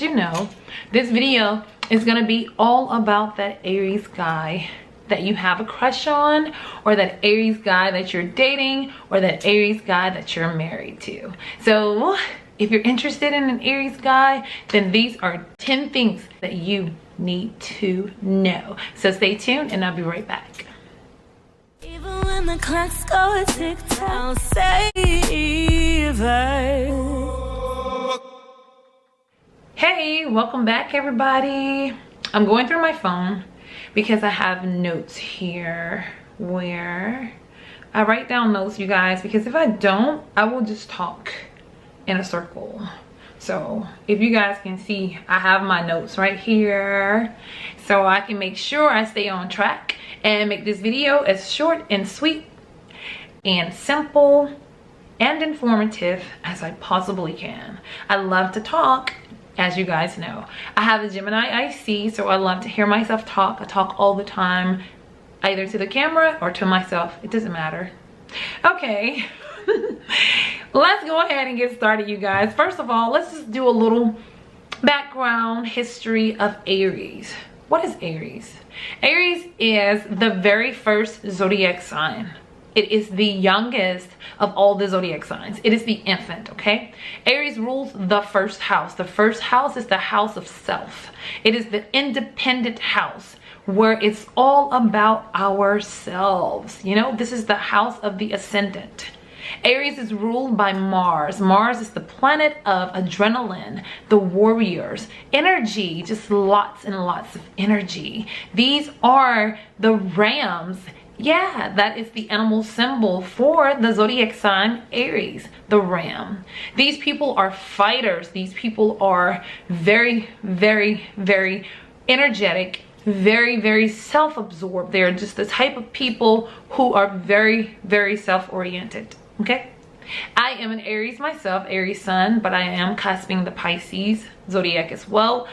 You know, this video is gonna be all about that Aries guy that you have a crush on, or that Aries guy that you're dating, or that Aries guy that you're married to. So if you're interested in an Aries guy, then these are 10 things that you need to know. So stay tuned and I'll be right back. Even when the clocks go tick tock, I'll save her. Hey, welcome back everybody. I'm going through my phone because I have notes here where I write down notes, you guys, because if I don't, I will just talk in a circle. So if you guys can see, I have my notes right here so I can make sure I stay on track and make this video as short and sweet and simple and informative as I possibly can. I love to talk, as you guys know. I have a Gemini IC, so I love to hear myself talk. I talk all the time, either to the camera or to myself. It doesn't matter. Okay, let's go ahead and get started, you guys. First of all, let's just do a little background history of Aries. What is Aries? Aries is the very first zodiac sign. It is the youngest of all the zodiac signs. It is the infant, okay? Aries rules the first house. The first house is the house of self. It is the independent house where it's all about ourselves. You know, this is the house of the ascendant. Aries is ruled by Mars. Mars is the planet of adrenaline, the warriors, energy, just lots and lots of energy. These are the rams. Yeah, that is the animal symbol for the zodiac sign Aries, the ram. These people are fighters. These people are very, very, very energetic, very, very self-absorbed. They're just the type of people who are very, very self-oriented, okay? I am an Aries myself, Aries sun, but I am cusping the Pisces zodiac as well.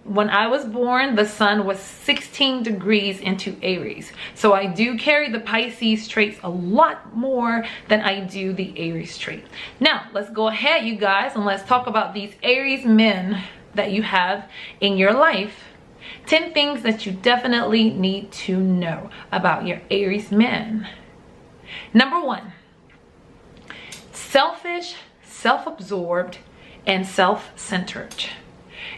When I was born, the sun was 16 degrees into Aries. So I do carry the Pisces traits a lot more than I do the Aries trait. Now, let's go ahead, you guys, and let's talk about these Aries men that you have in your life. 10 things that you definitely need to know about your Aries men. Number 1. Selfish, self-absorbed, and self-centered.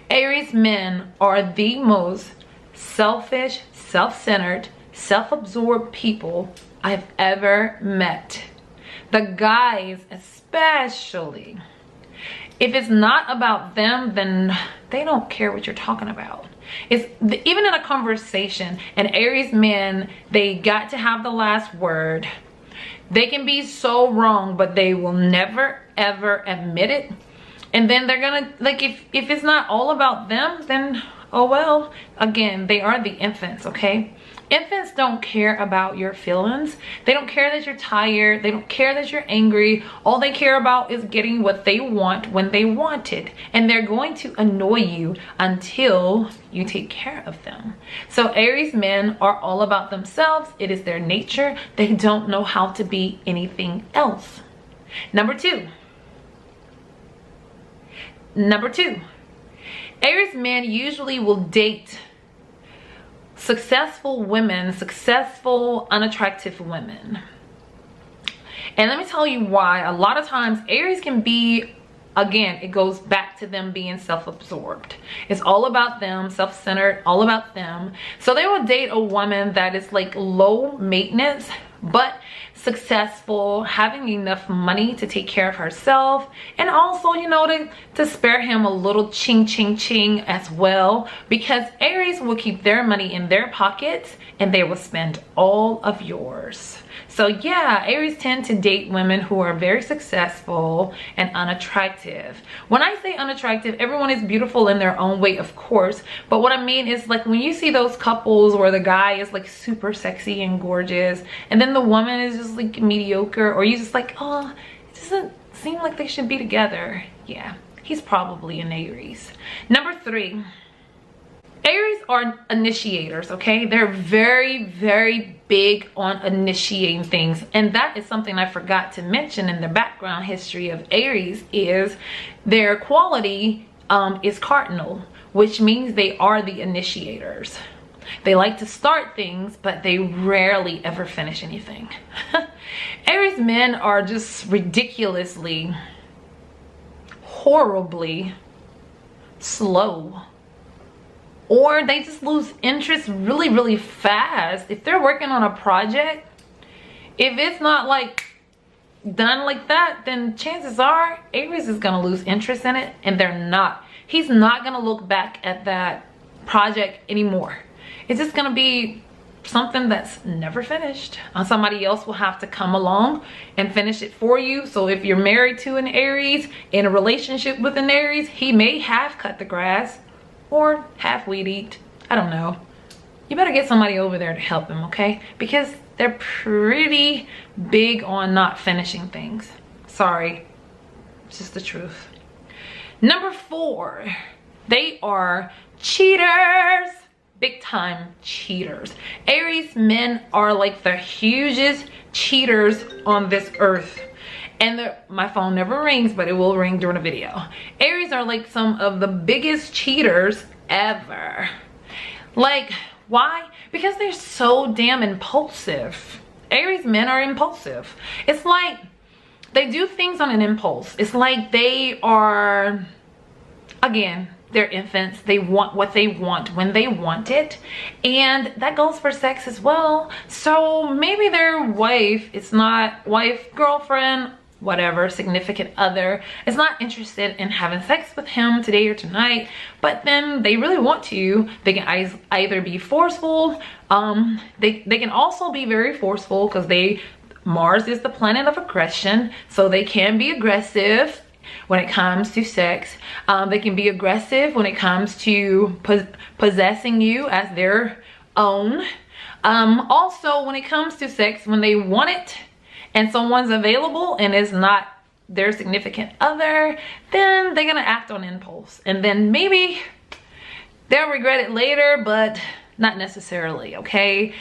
Aries men are the most selfish, self-centered, self-absorbed people I've ever met. The guys especially. If it's not about them, then they don't care what you're talking about. Even in a conversation, an Aries man, they got to have the last word. They can be so wrong, but they will never ever admit it. And then they're gonna, like, if it's not all about them, then oh well. Again, they are the infants, okay? Infants don't care about your feelings. They don't care that you're tired. They don't care that you're angry. All they care about is getting what they want when they want it. And they're going to annoy you until you take care of them. So Aries men are all about themselves. It is their nature. They don't know how to be anything else. Number 2. Aries men usually will date successful women, successful, unattractive women. And let me tell you why. A lot of times Aries can be, again, it goes back to them being self-absorbed. It's all about them, self-centered, all about them. So they will date a woman that is like low maintenance, but successful, having enough money to take care of herself, and also, you know, to spare him a little ching as well, because Aries will keep their money in their pockets and they will spend all of yours. So yeah, Aries tend to date women who are very successful and unattractive. When I say unattractive, everyone is beautiful in their own way, of course, but what I mean is, like, when you see those couples where the guy is like super sexy and gorgeous and then the woman is just like mediocre, or you just like, oh, it doesn't seem like they should be together. Yeah, he's probably an Aries. Number 3. Aries are initiators, okay? They're very, very big on initiating things. And that is something I forgot to mention in the background history of Aries, is their quality is cardinal, which means they are the initiators. They like to start things, but they rarely ever finish anything. Aries men are just ridiculously, horribly slow. Or they just lose interest really, really fast. If they're working on a project, if it's not like done like that, then chances are Aries is gonna lose interest in it, and he's not gonna look back at that project anymore. It's just gonna be something that's never finished. Somebody else will have to come along and finish it for you. So if you're married to an Aries, in a relationship with an Aries, he may have cut the grass or half weed eat. I don't know. You better get somebody over there to help him, okay? Because they're pretty big on not finishing things. Sorry, it's just the truth. Number 4, they are cheaters. Big time cheaters. Aries men are like the hugest cheaters on this earth. And my phone never rings, but it will ring during a video. Aries are like some of the biggest cheaters ever. Like, why? Because they're so damn impulsive. Aries men are impulsive. It's like they do things on an impulse. It's like they are, again, they're infants. They want what they want when they want it, and that goes for sex as well. So maybe their wife, it's not wife, girlfriend, whatever, significant other, is not interested in having sex with him today or tonight, but then they really want to. They can either be forceful, they can also be very forceful because Mars is the planet of aggression, so they can be aggressive when it comes to sex. They can be aggressive when it comes to possessing you as their own. Also, when it comes to sex, when they want it and someone's available and is not their significant other, then they're gonna act on impulse, and then maybe they'll regret it later, but not necessarily, okay?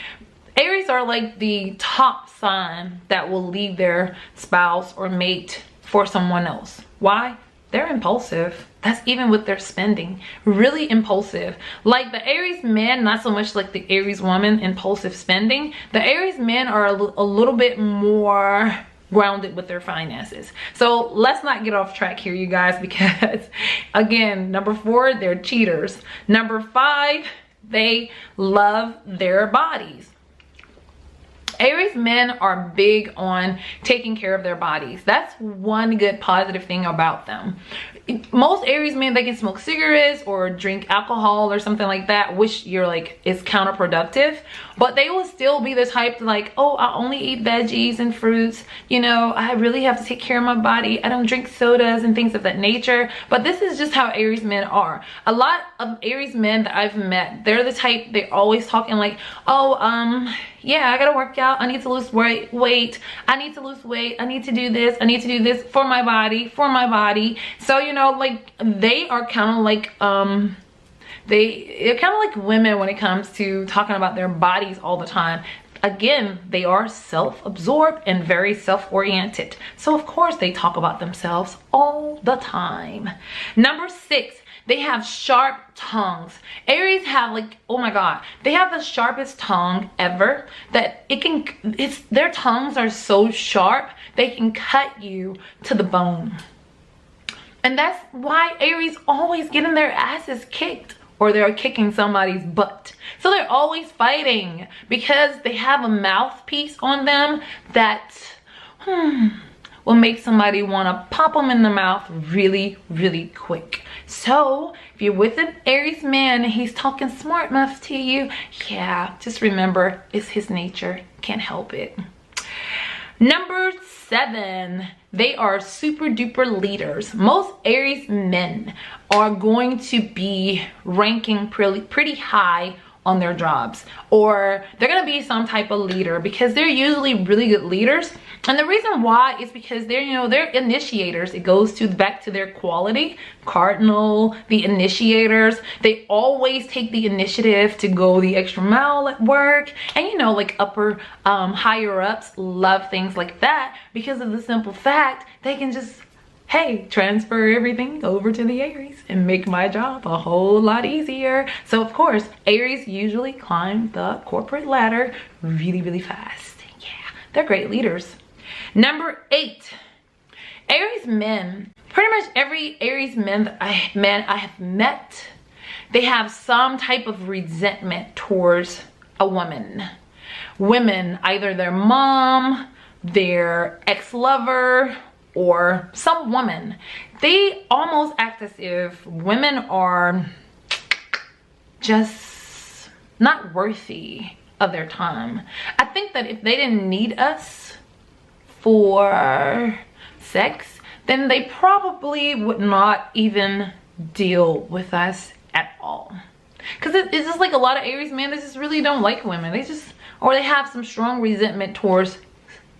Aries are like the top sign that will leave their spouse or mate for someone else. Why? They're impulsive. That's even with their spending. Really impulsive. Like the Aries man, not so much like the Aries woman, impulsive spending. The Aries men are a little bit more grounded with their finances. So let's not get off track here, you guys, because again, number 4, they're cheaters. Number 5, they love their bodies. Aries men are big on taking care of their bodies. That's one good positive thing about them. Most Aries men, they can smoke cigarettes or drink alcohol or something like that, which you're like, is counterproductive, but they will still be the type to like, oh, I only eat veggies and fruits, you know, I really have to take care of my body, I don't drink sodas and things of that nature. But this is just how Aries men are. A lot of Aries men that I've met, they're the type, they're always talking like, oh, yeah, I gotta work out, I need to lose weight, I need to lose weight, I need to do this, I need to do this for my body, So, you know, like they are kind of like they're kind of like women when it comes to talking about their bodies all the time. Again, they are self-absorbed and very self-oriented, so of course they talk about themselves all the time. Number 6, they have sharp tongues. Aries have like, oh my god, they have the sharpest tongue ever. That their tongues are so sharp they can cut you to the bone. And that's why Aries always getting their asses kicked, or they're kicking somebody's butt. So they're always fighting because they have a mouthpiece on them that will make somebody want to pop them in the mouth really, really quick. So if you're with an Aries man and he's talking smart mouth to you, yeah, just remember, it's his nature. Can't help it. Number 7, they are super duper leaders. Most Aries men are going to be ranking pretty high on their jobs, or they're gonna be some type of leader because they're usually really good leaders. And the reason why is because they're, you know, they're initiators. It goes back to their quality, cardinal, the initiators. They always take the initiative to go the extra mile at work, and you know, like higher ups love things like that because of the simple fact they can just hey, transfer everything over to the Aries and make my job a whole lot easier. So of course, Aries usually climb the corporate ladder really, really fast. Yeah, they're great leaders. Number 8, Aries men. Pretty much every Aries man I have met, they have some type of resentment towards a woman. Women, either their mom, their ex-lover, or some woman. They almost act as if women are just not worthy of their time. I think that if they didn't need us for sex, then they probably would not even deal with us at all. Because it's just like a lot of Aries men, they just really don't like women. They just, or they have some strong resentment towards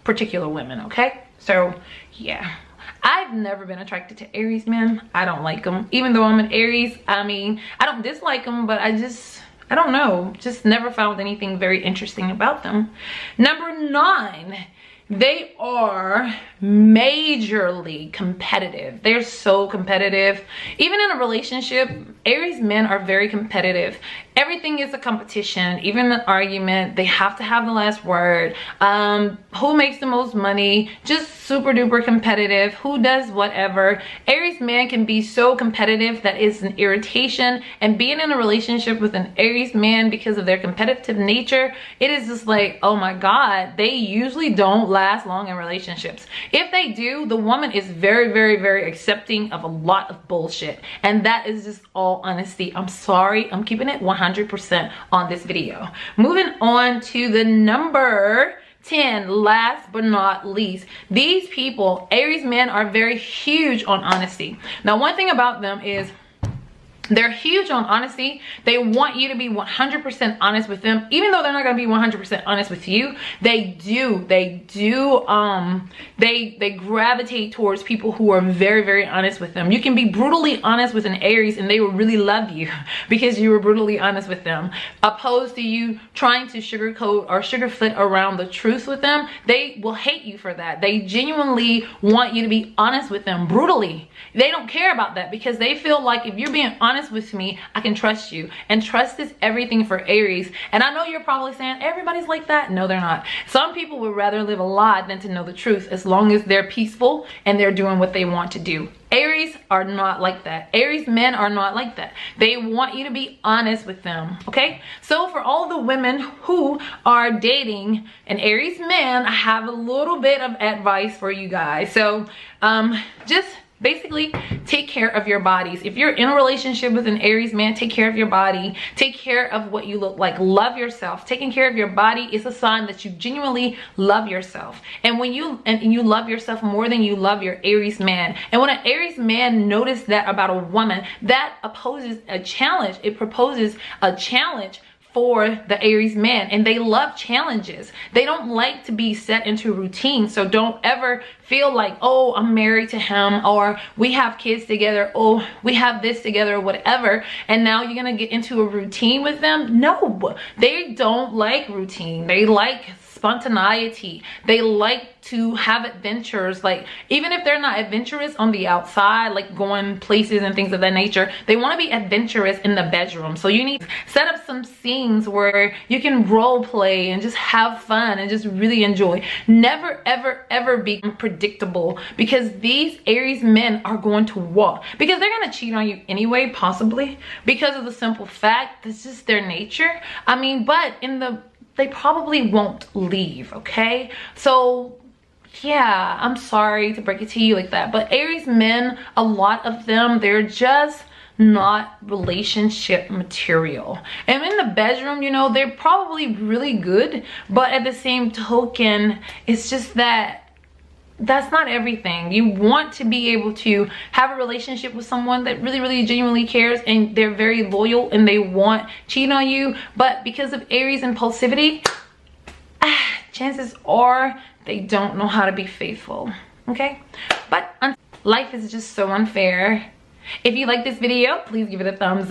particular women, okay? So yeah, I've never been attracted to Aries men. I don't like them. Even though I'm an Aries, I mean, I don't dislike them, but I don't know, just never found anything very interesting about them. Number 9, they are majorly competitive. They're so competitive. Even in a relationship, Aries men are very competitive. Everything is a competition. Even an argument, they have to have the last word. Who makes the most money? Just super duper competitive. Who does whatever. Aries man can be so competitive that it's an irritation. And being in a relationship with an Aries man, because of their competitive nature, it is just like, oh my God, they usually don't last long in relationships. If they do, the woman is very, very, very accepting of a lot of bullshit. And that is just all honesty. I'm sorry. I'm keeping it 100% on this video. Moving on to the number 10, last but not least. These people, Aries men, are very huge on honesty. Now, one thing about them is they're huge on honesty. They want you to be 100% honest with them. Even though they're not going to be 100% honest with you, they gravitate towards people who are very, very honest with them. You can be brutally honest with an Aries and they will really love you because you were brutally honest with them. Opposed to you trying to sugarcoat or sugarfoot around the truth with them, they will hate you for that. They genuinely want you to be honest with them brutally. They don't care about that because they feel like if you're being honest with me, I can trust you. And trust is everything for Aries. And I know you're probably saying everybody's like that. No, they're not. Some people would rather live a lie than to know the truth, as long as they're peaceful and they're doing what they want to do. Aries are not like that. Aries men are not like that. They want you to be honest with them, okay? So for all the women who are dating an Aries man, I have a little bit of advice for you guys. So just basically take care of your bodies. If you're in a relationship with an Aries man, take care of your body. Take care of what you look like. Love yourself. Taking care of your body is a sign that you genuinely love yourself. And when you love yourself more than you love your Aries man. And when an Aries man notices that about a woman, that opposes a challenge. It proposes a challenge for the Aries man, and they love challenges. They don't like to be set into routine. So don't ever feel like, oh, I'm married to him, or we have kids together, oh, we have this together, whatever, and now you're gonna get into a routine with them. No, they don't like routine. They like spontaneity. They like to have adventures. Like, even if they're not adventurous on the outside, like going places and things of that nature, they want to be adventurous in the bedroom. So you need to set up some scenes where you can role play and just have fun and just really enjoy. Never ever ever be unpredictable, because these Aries men are going to walk, because they're going to cheat on you anyway, possibly because of the simple fact that's just their nature. I mean, but they probably won't leave, okay? So yeah, I'm sorry to break it to you like that, but Aries men, a lot of them, they're just not relationship material. And in the bedroom, you know, they're probably really good, but at the same token, it's just that that's not everything. You want to be able to have a relationship with someone that really, really genuinely cares, and they're very loyal and they won't cheat on you. But because of Aries impulsivity, chances are they don't know how to be faithful, okay? But life is just so unfair. If you like this video, please give it a thumbs up.